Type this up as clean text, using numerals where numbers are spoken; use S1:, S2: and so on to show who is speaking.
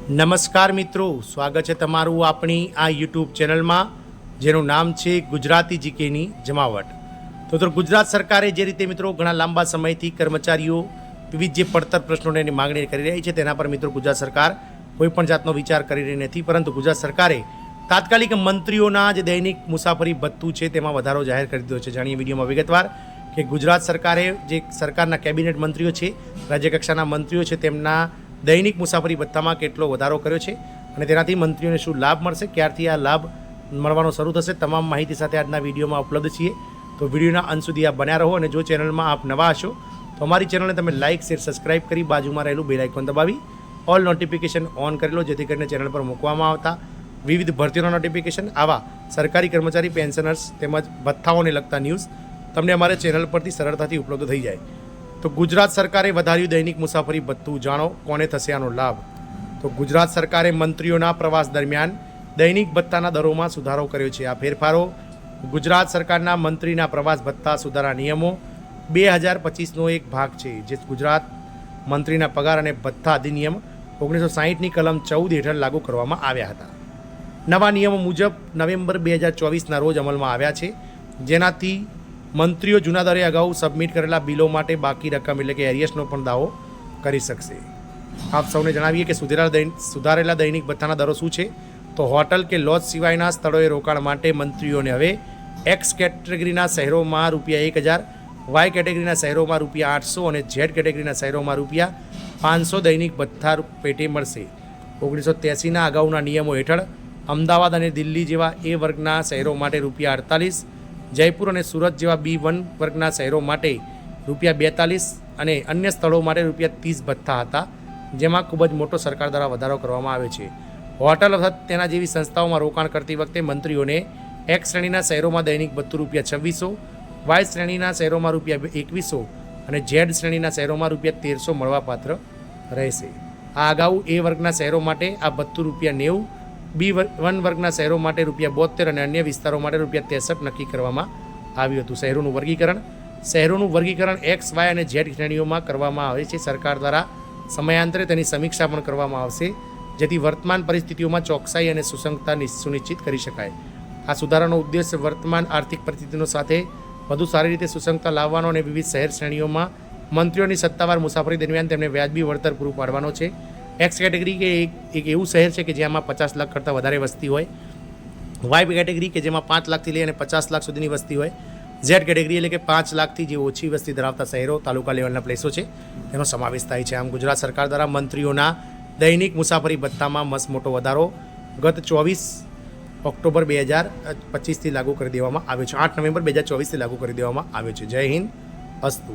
S1: નમસ્કાર મિત્રો, સ્વાગત છે તમારું આપણી આ યુટ્યુબ ચેનલમાં જેનું નામ છે ગુજરાતી જીકેની જમાવટ. તો ગુજરાત સરકારે જે રીતે મિત્રો ઘણા લાંબા સમયથી કર્મચારીઓ વિવિધ જે પડતર પ્રશ્નોને એની માગણી કરી રહી છે તેના પર મિત્રો ગુજરાત સરકાર કોઈપણ જાતનો વિચાર કરી રહી નથી, પરંતુ ગુજરાત સરકારે તાત્કાલિક મંત્રીઓના જે દૈનિક મુસાફરી ભથ્થું છે તેમાં વધારો જાહેર કરી દીધો છે. જાણીએ વિડીયોમાં વિગતવાર કે ગુજરાત સરકારે જે સરકારના કેબિનેટ મંત્રીઓ છે, રાજ્યકક્ષાના મંત્રીઓ છે, તેમના દૈનિક મુસાફરી ભથ્થામાં કેટલો વધારો કર્યો છે અને તેનાથી મંત્રીઓને શું લાભ મળશે, ક્યારથી આ લાભ મળવાનો શરૂ થશે, તમામ માહિતી સાથે આજના વિડીયોમાં ઉપલબ્ધ છીએ. તો વિડીયોના અંત સુધી આપ બન્યા રહો અને જો ચેનલમાં આપ નવા હશો તો અમારી ચેનલને તમે લાઇક, શેર, સબસ્ક્રાઇબ કરી બાજુમાં રહેલું બેલ આઇકોન દબાવી ઓલ નોટિફિકેશન ઓન કરી લો, જેથી કરીને ચેનલ પર મૂકવામાં આવતા વિવિધ ભરતીઓના નોટિફિકેશન, આવા સરકારી કર્મચારી, પેન્શનર્સ તેમજ ભથ્થાઓને લગતા ન્યૂઝ તમને અમારે ચેનલ પરથી સરળતાથી ઉપલબ્ધ થઈ જાય. તો ગુજરાત સરકારે વધાર્યું દૈનિક મુસાફરી ભથ્થું, જાણો કોને થશે આનો લાભ. તો ગુજરાત સરકારે મંત્રીઓના પ્રવાસ દરમિયાન દૈનિક ભથ્થાના દરોમાં સુધારો કર્યો છે. આ ફેરફારો ગુજરાત સરકારના મંત્રીના પ્રવાસ ભથ્થા સુધારા નિયમો 2025નો એક ભાગ છે, જે ગુજરાત મંત્રીના પગાર અને ભથ્થા અધિનિયમ 1960ની કલમ 14 હેઠળ લાગુ કરવામાં આવ્યા હતા. નવા નિયમો મુજબ નવેમ્બર 2024ના રોજ અમલમાં આવ્યા છે, જેનાથી મંત્રીઓ જૂના દરે અગાઉ સબમિટ કરેલા બિલો માટે બાકી રકમ એટલે કે એરિયસનો પણ દાવો કરી શકશે. આપ સૌને જણાવીએ કે સુધારેલા દૈનિક ભથ્થાના દરો શું છે. તો હોટલ કે લોજ સિવાયના સ્થળોએ રોકાણ માટે મંત્રીઓને હવે એક્સ કેટેગરીના શહેરોમાં ₹1000, વાય કેટેગરીના શહેરોમાં ₹800 અને ઝેડ કેટેગરીના શહેરોમાં ₹500 દૈનિક ભથ્થા પેટે મળશે. 1983ના અગાઉના નિયમો હેઠળ અમદાવાદ અને દિલ્હી જેવા એ વર્ગના શહેરો માટે ₹48, જયપુર અને સુરત જેવા B1 વર્ગના શહેરો માટે ₹42 અને અન્ય સ્થળો માટે ₹30 ભથ્થા હતા, જેમાં ખૂબ જ મોટો સરકાર દ્વારા વધારો કરવામાં આવ્યો છે. હોટલ અથવા તેના જેવી સંસ્થાઓમાં રોકાણ કરતી વખતે મંત્રીઓને એક્સ શ્રેણીના શહેરોમાં દૈનિક ભથ્થું ₹2600, વાય શ્રેણીના શહેરોમાં ₹2100 અને ઝેડ શ્રેણીના શહેરોમાં ₹1300 મળવાપાત્ર રહેશે. આ અગાઉ એ વર્ગના શહેરો માટે આ ભથ્થું ₹90, B1 વર્ગના શહેરો માટે ₹72 અને અન્ય વિસ્તારો માટે ₹63 નક્કી કરવામાં આવ્યું હતું. શહેરોનું વર્ગીકરણ એક્સ, વાય અને ઝેડ શ્રેણીઓમાં કરવામાં આવે છે. સરકાર દ્વારા સમયાંતરે તેની સમીક્ષા પણ કરવામાં આવશે, જેથી વર્તમાન પરિસ્થિતિઓમાં ચોકસાઈ અને સુસંગતતા સુનિશ્ચિત કરી શકાય. આ સુધારાનો ઉદ્દેશ વર્તમાન આર્થિક પરિસ્થિતિનો સાથે વધુ સારી રીતે સુસંગતતા લાવવાનો અને વિવિધ શહેર શ્રેણીઓમાં મંત્રીઓની સત્તાવાર મુસાફરી દરમિયાન તેમને વ્યાજબી વળતર પૂરું પાડવાનો છે. એક્સ કેટેગરી કે એક એવું શહેર છે કે જેમાં 50 લાખ કરતાં વધારે વસ્તી હોય, વાય કેટેગરી કે જેમાં 5 લાખથી લઈ અને 50 લાખ સુધીની વસ્તી હોય, ઝેડ કેટેગરી એટલે કે 5 લાખથી જે ઓછી વસ્તી ધરાવતા શહેરો, તાલુકા લેવલના પ્લેસો છે તેનો સમાવેશ થાય છે. આમ ગુજરાત સરકાર દ્વારા મંત્રીઓના દૈનિક મુસાફરી ભથ્થામાં મસ્ત મોટો વધારો ગત 24 ઓક્ટોબર 2025થી લાગુ કરી દેવામાં આવ્યો છે. 8 નવેમ્બર 2024થી લાગુ કરી દેવામાં આવ્યો છે. જય હિન્દ, અસ્તુ.